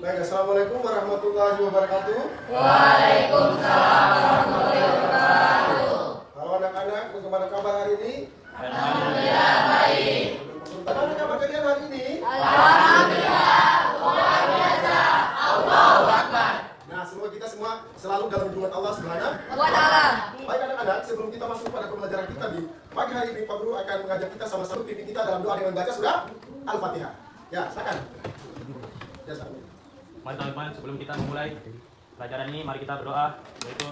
Baik, assalamualaikum warahmatullahi wabarakatuh. Waalaikumsalam warahmatullahi wabarakatuh. Halo anak-anak, bagaimana kabar hari ini? Alhamdulillah baik. Bagaimana kabar kalian hari ini? Alhamdulillah luar biasa. Allahu Akbar. Nah, semoga kita semua selalu dalam lindungan Allah Subhanahu Wa ta'ala. Baik anak-anak, sebelum kita masuk pada pembelajaran kita di pagi hari ini, Pak Guru akan mengajak kita sama-sama pimpin kita dalam doa dengan baca surah Al-Fatihah. Ya, silakan. Ya, silakan. Mari teman-teman, sebelum kita memulai pelajaran ini, mari kita berdoa, yaitu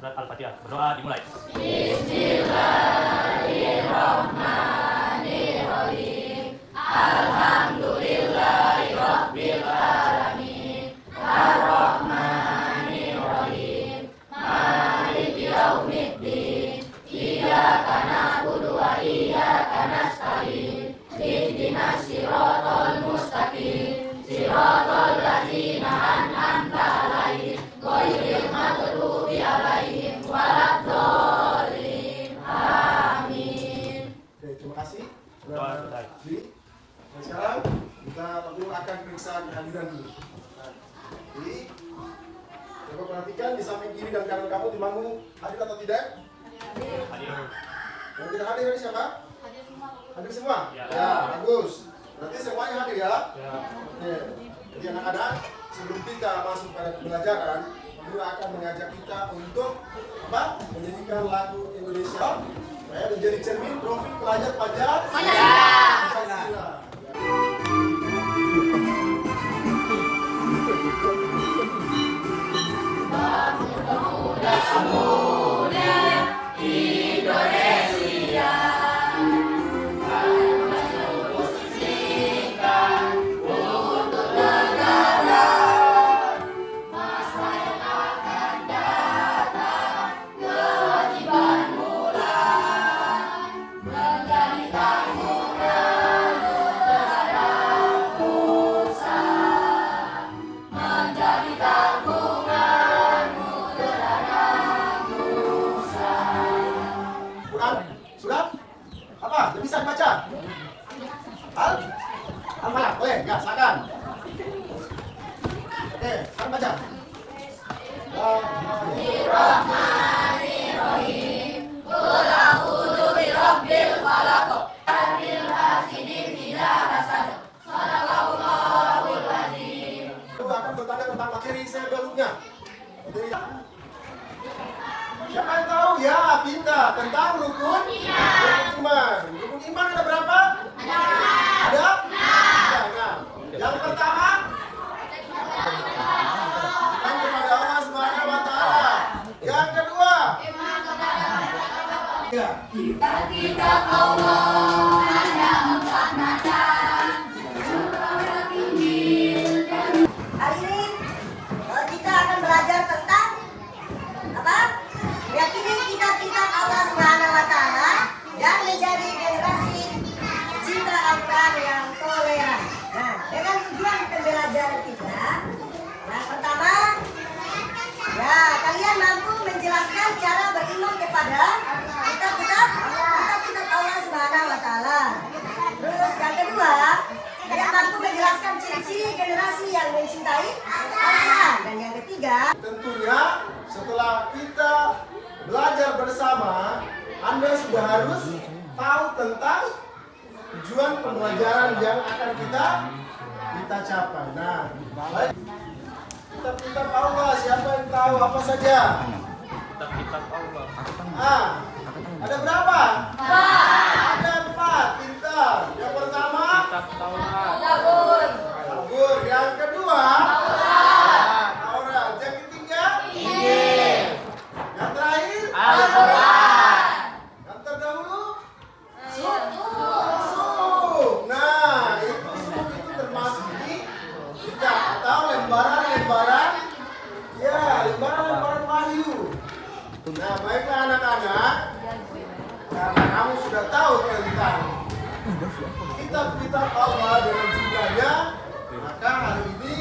surat Al-Fatihah. Berdoa dimulai. Bismillahirrahmanirrahim. Alhamdulillahirabbil alamin. Arrahmanirrahim. Maliki yaumiddin. Iyyaka na'budu wa iyyaka nasta'in. Ihdinas siratal mustaqim. Siratal ladzina an'amta 'alaihim ghairil maghdubi 'alaihim waladdallin. Amin. Oke, terima kasih. Doa selesai. Dan sekarang kita Pak Guru akan periksa kehadiran dulu. Nah, jadi coba perhatikan di samping kiri dan kanan kamu timamu hadir atau tidak? Hadir. Yang tidak hadir ini siapa? Hadir semua? Ya. Bagus. Berarti semuanya hadir ya? Ya. Oke. Jadi anak-anak, sebelum kita masuk pada pembelajaran, Pak Guru akan mengajak kita untuk apa? Menyanyikan lagu Indonesia supaya menjadi cermin profil pelajar Pancasila. Sudah? Apa? Sudah bisa dibaca? Al-Falaq. Boleh? Ya, silakan. Oke, sekarang baca. Bismillahirrahmanirrahim. Qul a'udzu birabbil falaq. Bil hasidin idza hasad. Shadaqallahul azim. Kita akan bertanya tentang materi sebelumnya. Siapa yang tahu? Ya, pintar. Tentang rukun iman. Rukun iman ada berapa? Ada? Nah. Yang pertama, iman kepada Allah Subhanahu wa Ta'ala. Yang kedua, ya. Kitab Allah ada 4 macam. Surah Injil dan Hari ini kita akan belajar tentang apa? Meyakini kitab-kitab Allah Subhanahu wa Ta'ala dan menjadi generasi cinta Al-Quran yang toleran. Nah, dengan tujuan pembelajaran kita, yang pertama, ya kalian mampu menjelaskan cara beriman kepada kitab-kitab Allah Subhanahu wa Ta'ala. Terus yang kedua, kalian mampu menjelaskan ciri-ciri generasi yang mencintai Al-Quran. Dan yang ketiga, Tentunya setelah kita belajar bersama, Anda sudah harus tahu tentang tujuan pembelajaran yang akan kita capai. Nah, baik. Kitab-kitab Allah, siapa yang tahu apa saja? Kitab Allah. Ada berapa? 4. Ada 4. Pintar. Yang pertama, Kitab Taurat. Zabur. Zabur. Yang kedua, Taurat. Yang ketiga, Injil. yang terakhir, Al-Quran. yang terdahulu, Sunnah. Suh. Nah, itu suh itu termasuk di kitab atau lembaran-lembaran, ya, lembaran-lembaran wahyu. Nah, baiklah anak-anak, karena kamu sudah tahu tentang kitab-kitab Allah dengan jumlahnya, maka hari ini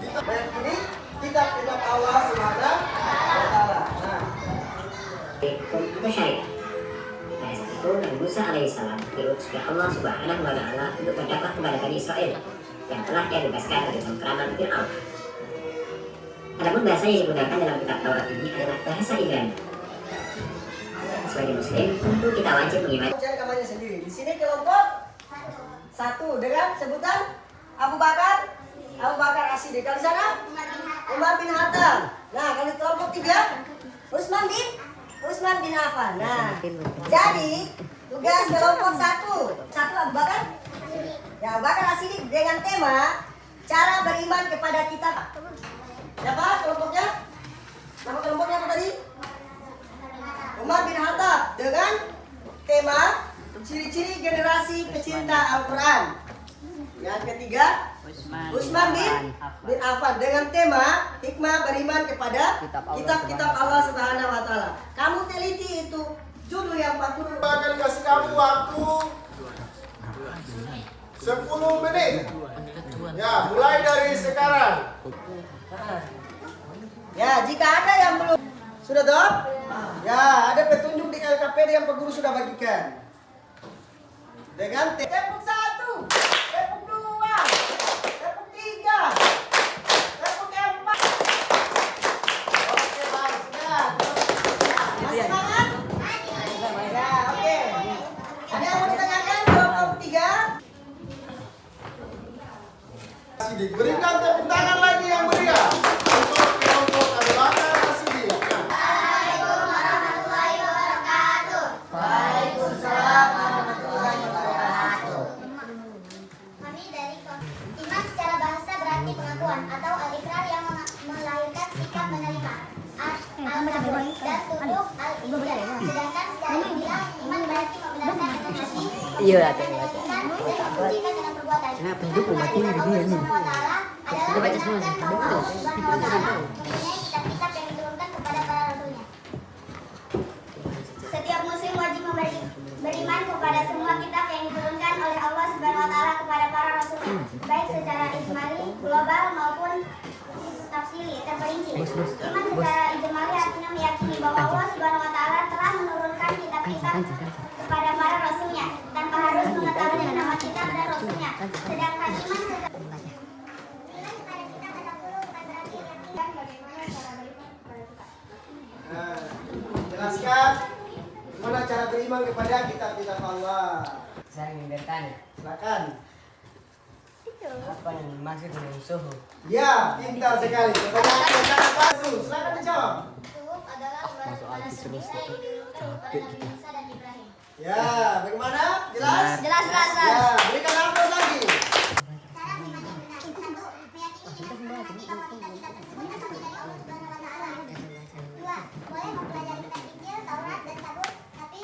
kita meyakini kitab-kitab Allah Subhanahu wa Ta'ala. Nah, Kita syariat. Pada saat itu Nabi Musa alaihissalam diutus oleh Allah Subhanahu wa Ta'ala untuk berdakwah kepada Bani Israel. yang telah dia bebaskan dari cengkraman Fir'aun. Adapun bahasa yang digunakan dalam kitab Taurat ini adalah bahasa Ibrani. Sebagai Muslim, tentu kita wajib mengimani. Cari kamarnya sendiri. Di sini kelompok 1 dengan sebutan Abu Bakar As-Siddiq. Kalau di sana Umar bin Khattab. Nah, kalau di kelompok 3 Utsman bin Affan. Nah, jadi tugas kelompok 1 Abu Bakar. Ya, Abu Bakar As-Siddiq dengan tema cara beriman kepada kitab. Siapa kelompoknya? Nama kelompoknya apa tadi? Umar bin Khattab dengan tema ciri-ciri generasi pecinta Al-Quran. Yang ketiga, Utsman bin Affan dengan tema hikmah beriman kepada kitab-kitab Allah Subhanahu wa taala. Kamu teliti itu judul yang 40. Akan kasih kamu waktu 10 menit. Ya, mulai dari sekarang. Ya, jika ada yang belum sudah toh? Ya, ada petunjuk di LKPD yang Pak Guru sudah bagikan. Dengan tepuk 1, tepuk 2, tepuk 3, tepuk 4. Oke, baik, sudah. Masih semangat? Ya, oke. Ada yang mau ditanyakan kelompok 3? As-Siddiq, berikan tepuk tangan lagi yang meriah untuk kelompok Abu Bakar As-Siddiq. Assalamualaikum warahmatullahi wabarakatuh. Waalaikumsalam warahmatullahi wabarakatuh. Kami dari iman secara bahasa berarti pengakuan atau al-iqrar yang melahirkan sikap menerima. Al-qabul dan tubuh al-iqrar. Sedangkan secara istilah iman berarti membenarkan dengan hati. Iya, dan membuktikan dengan perbuatan. Kenapa hidup mati di dunia ini? Kita baca semua sih. Bahwa Allah Subhanahu wa taala mempunyai kitab-kitab yang diturunkan kepada para rasulnya. Setiap muslim wajib beriman kepada semua kitab yang diturunkan oleh Allah Subhanahu wa taala kepada para rasulnya, baik secara ijmali, global maupun tafsili, terperinci. Iman secara ijmali artinya meyakini bahwa Allah Subhanahu wa taala telah menurunkan kitab-kitab kepada para rasulnya tanpa harus mengetahui nama kitab dan rasulnya. Sedangkan iman secara kepada kitab ada puluh bukan berarti yang bagaimana cara beriman kepada kitab. Nah, jelaskan gimana cara beriman kepada kitab-kitab Allah. Saya ingin bertanya, Silakan. apa yang dimaksud dengan suhu? Ya, pintar sekali. Pertanyaan yang sangat bagus. Silakan dijawab. Suhuf adalah ibarat kepada sebuah yang diturunkan kepada Nabi Musa dan Ibrahim. Ya, bagaimana? Jelas? Jelas. Ya, berikan aplaus lagi. Cara beriman yang benar. 1. Meyakini dengan memahami bahwa kitab-kitab tersebut asal dari Allah Subhanahu wa taala. 2. Boleh mempelajari kitab Injil, Taurat, dan Zabur, tapi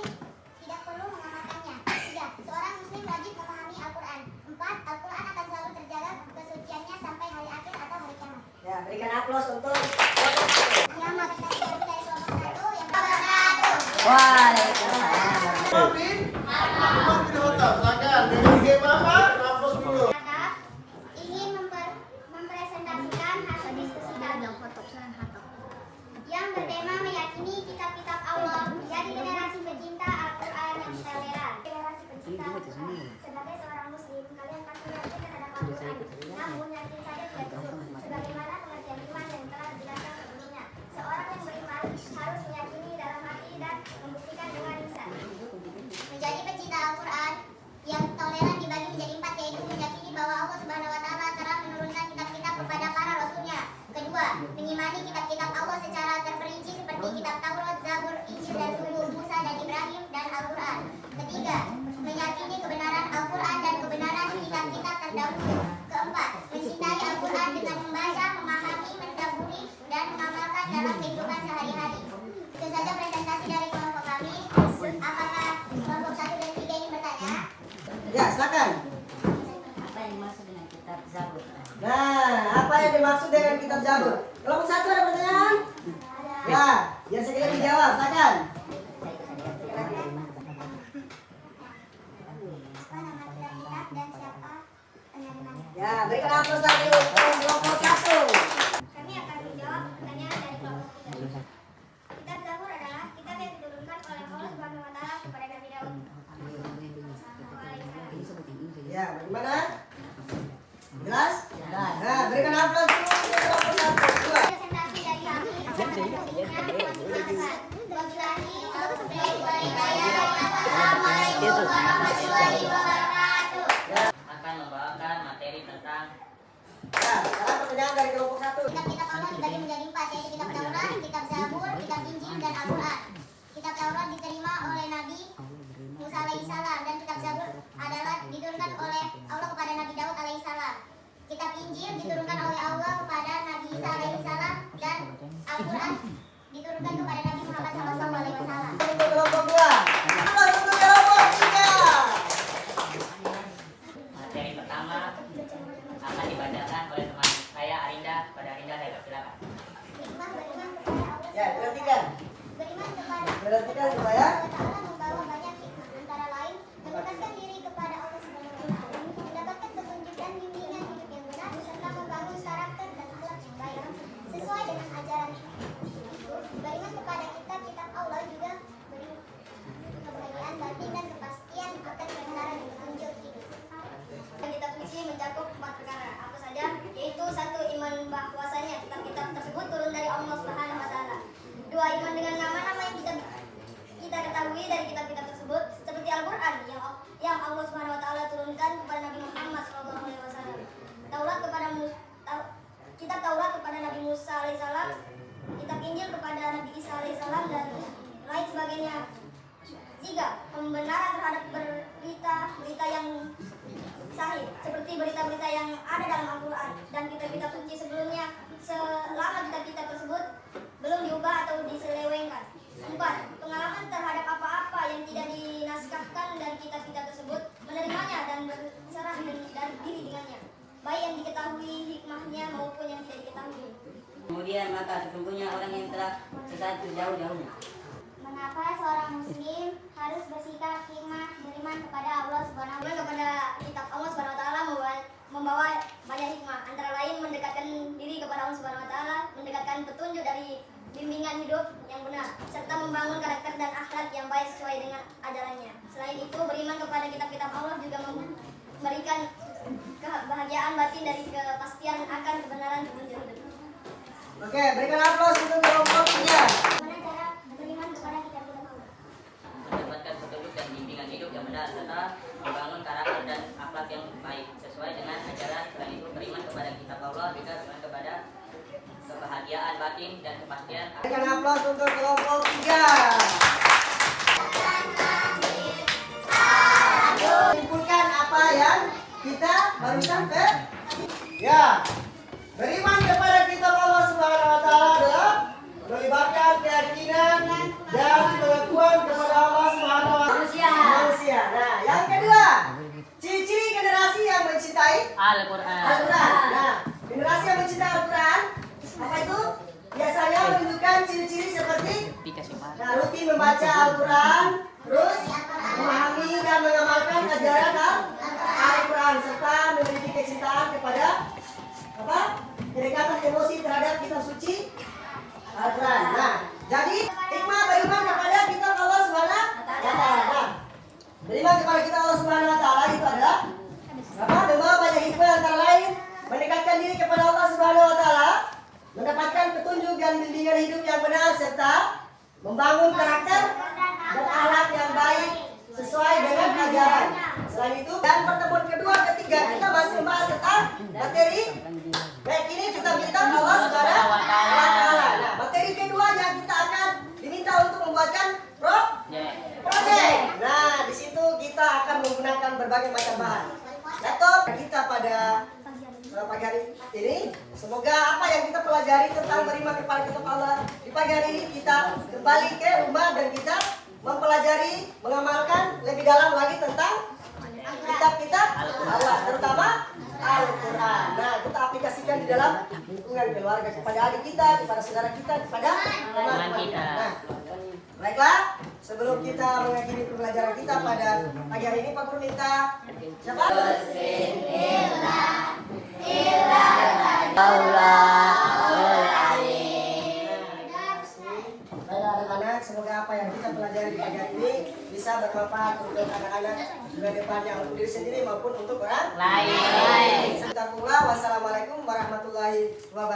tidak perlu mengamalkannya. 3. Seorang muslim wajib memahami Al-Quran. 4. Al-Quran akan selalu terjaga kesuciannya sampai hari akhir atau hari kiamat. Ya, berikan aplaus untuk Kiamat. Dari kelompok 1 yang wabarakatuh. Waalaikumsalam. Umar bin Khattab. Silakan. Dengan game apa? Aplaus dulu. Kata ingin mempresentasikan hasil diskusi dalam yang bertema meyakini kitab-kitab Allah menjadi generasi pecinta Al-Quran yang toleran. Generasi pecinta Al-Quran. Sebagai seorang muslim, kalian pasti yakin terhadap Al-Quran. Namun yakin saja tidak cukup. Sebagaimana pengertian iman yang telah dijelaskan sebelumnya. Seorang yang beriman harus meyakini dalam hati dan membuktikan dengan lisan. Menjadi pecinta Al-Quran yang toleran dibagi menjadi 4, yaitu meyakini bahwa Allah Subhanahu wa taala telah menurunkan kitab-kitab kepada para rasulnya. Kedua, mengimani kitab-kitab Allah secara terperinci seperti kitab Taurat, Zabur, Injil, dan Suhuf Musa dan Ibrahim dan Al-Quran. Ketiga, meyakini kebenaran Al-Quran dan kebenaran kitab-kitab terdahulu. Keempat, mencintai Al-Quran dengan membaca, memahami, mendaburi, dan mengamalkan dalam kehidupan sehari-hari. Itu saja presentasi dari kelompok kami. Apakah kelompok 1 dan 3 ini bertanya? Ya, silakan. Apa yang dimaksud dengan kitab Zabur? Nah, apa yang dimaksud dengan kitab Zabur? Kelompok 1 ada pertanyaan? Ya, biar segera dijawab. Silakan. Apa nama kitab dan siapa penerimanya? Ya, berikan aplaus lagi untuk kelompok 1. Kami akan menjawab pertanyaan dari kelompok 3. Kitab Zabur adalah kitab yang diturunkan oleh Allah Subhanahu wa taala kepada Nabi Daud. Ya, bagaimana? Jelas? pertanyaan dari kelompok 1. Kitab-kitab Allah dibagi menjadi 4, yaitu kitab Taurat, kitab Zabur, kitab Injil, dan Al-Quran. Kitab Taurat diterima oleh Nabi Musa alaihissalam, dan kitab Zabur adalah diturunkan oleh Allah kepada Nabi Daud alaihissalam. Kitab Injil diturunkan oleh Allah kepada Nabi Isa alaihissalam, dan Al-Quran diturunkan kepada Nabi Muhammad SAW. Untuk kelompok 2. Untuk kelompok 3. Materi pertama akan dibacakan oleh teman saya Arinda. Pada Arinda saya silakan. Beriman kepada Allah. Ya, perhatikan. Beriman kepada Perhatikan supaya Allah Ta'ala membawa banyak hikmah, antara lain mendekatkan diri kepada Allah Subhanahu wa Ta'ala, mendapatkan petunjuk dan bimbingan hidup yang benar, serta membangun karakter dan akhlak yang baik sesuai dengan ajaran. Beriman kepada kitab-kitab Allah juga beri kebahagiaan batin dan kepastian akan kebenaran dan petunjuk hidup. Kitab suci mencakup 4 perkara, apa saja? Yaitu 1. Iman bahwasanya kitab-kitab tersebut turun dari Allah Subhanahu wa Ta'ala. 2. Iman dengan nama-nama yang kita ketahui dari kitab-kitab tersebut, seperti Al-Quran yang Allah Subhanahu wa Ta'ala turunkan kepada Nabi Muhammad SAW. Kitab Taurat kepada Nabi Musa alaihissalam, kitab Injil kepada Nabi Isa alaihissalam, dan lain sebagainya. 3. Pembenaran terhadap berita-berita yang sahih, seperti berita-berita yang ada dalam Al-Quran dan kitab-kitab suci sebelumnya, selama kitab-kitab tersebut belum diubah atau diselewengkan. 4. Pengalaman terhadap apa-apa yang tidak dinaskahkan dari kitab-kitab tersebut, menerimanya dan berserah dari diri dengannya, baik yang diketahui hikmahnya maupun yang tidak diketahui. Kemudian maka sesungguhnya orang yang telah sesat jauh-jauhnya. Mengapa seorang muslim harus bersikap hikmah beriman kepada Allah Subhanahu wa Ta'ala? Kepada kitab Allah Subhanahu wa Ta'ala membawa banyak hikmah, antara lain mendekatkan diri kepada Allah Subhanahu wa Ta'ala, mendekatkan petunjuk dari bimbingan hidup yang benar, serta membangun karakter dan akhlak yang baik sesuai dengan ajarannya. Selain itu, beriman kepada kitab-kitab Allah juga memberikan kebahagiaan batin dari kepastian akan kebenaran petunjuk hidup. Oke, berikan aplaus untuk kelompok 3. Bagaimana cara beriman kepada kitab-kitab Allah? Mendapatkan petunjuk dan bimbingan hidup yang benar serta membangun karakter dan akhlak yang baik sesuai dengan ajaran. Selain itu, beriman kepada kitab Allah juga beriman kepada kebahagiaan batin dan kepastian. Berikan aplaus untuk kelompok 3. Simpulkan apa yang kita barusan ya. Beriman kepada kitab Allah Subhanahu wa Ta'ala adalah melibatkan keyakinan dan pengakuan kepada Allah Subhanahu wa Ta'ala manusia. Nah, yang kedua, ciri-ciri generasi yang mencintai Al-Quran. Nah, generasi yang mencintai Al-Quran apa itu? Biasanya menunjukkan ciri-ciri seperti rutin membaca Al-Quran, terus memahami dan mengamalkan ajaran Al-Quran, serta memiliki kecintaan kepada kedekatan emosi terhadap kitab suci Al-Quran. Nah, jadi hikmah beriman kepada kitab Allah Subhanahu wa Ta'ala. Nah, beriman kepada kitab Allah Subhanahu wa Ta'ala itu adalah membawa banyak hikmah, antara lain mendekatkan diri kepada Allah Subhanahu wa Ta'ala, mendapatkan petunjuk dan bimbingan hidup yang benar, serta membangun karakter dan akhlak yang baik sesuai dengan ajaran. Selain itu, dan pertemuan kedua, ketiga kita masih membahas tentang materi. Baik, ini kita minta Allah Subhanahu wa Ta'ala. Nah, materi kedua yang kita akan diminta untuk membuatkan project. Nah, di situ kita akan menggunakan berbagai macam bahan. Laptop kita pada pagi hari ini, semoga apa yang kita pelajari tentang beriman kepada kitab Allah di pagi hari ini kita kembali ke rumah dan kita mempelajari, mengamalkan lebih dalam lagi tentang kitab-kitab Allah, terutama Al-Quran. Nah, kita aplikasikan di dalam lingkungan keluarga, kepada adik kita, kepada saudara kita, kepada teman-teman kita. Nah, baiklah, sebelum kita mengakhiri pembelajaran kita pada pagi hari ini, Pak Guru minta siapa? Baiklah anak-anak, semoga apa yang kita pelajari di pagi hari ini bisa bermanfaat untuk anak-anak juga depannya, untuk diri sendiri maupun untuk orang lain. Wassalamualaikum warahmatullahi wabarakatuh.